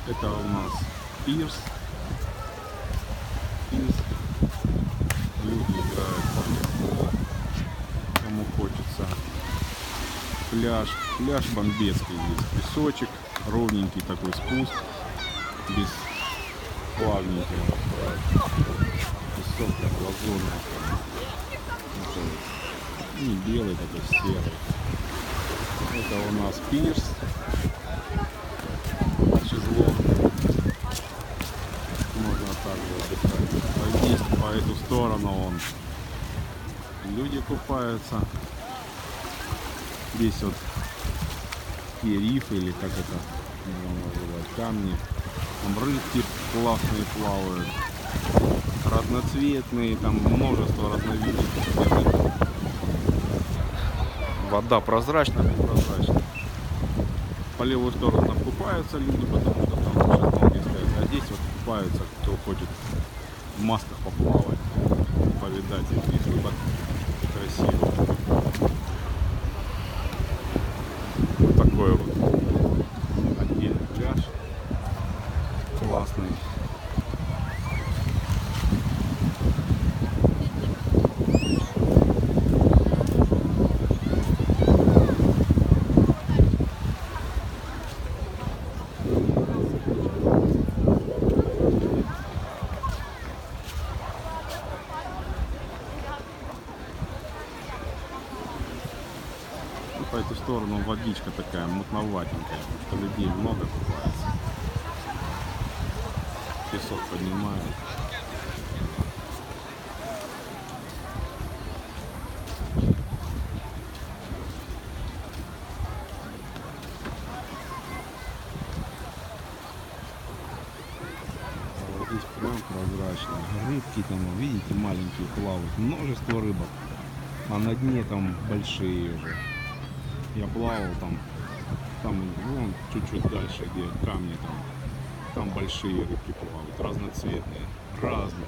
Это у нас пирс. Пирс. Люди играют там, кому хочется. Пляж. Пляж бомбецкий здесь. Песочек, ровненький такой спуск. Без плавненький. Песок так лазурный. Не белый, такой серый. Это у нас пирс. Шезлонг. Можно также отдыхать. А здесь по эту сторону люди купаются. Здесь вот такие рифы, или как это можно называть, камни. Там рыбки классные плавают. Разноцветные, там множество разновидностей. Вода прозрачная, непрозрачная. По левую сторону там купаются люди, потому что там шезлонги стоят. А здесь вот купаются, кто хочет в масках поплавать, повидать этих рыбок красиво. Вот такой вот отдельный пляж. Классный. По эту сторону водичка такая мутноватенькая, потому что людей много купается. Песок поднимает. А вот здесь прям прозрачно. Рыбки там, видите, маленькие плавают. Множество рыбок. А на дне там большие уже. Я плавал там вон чуть-чуть дальше, где камни там большие рыбки плавают, разноцветные, разные.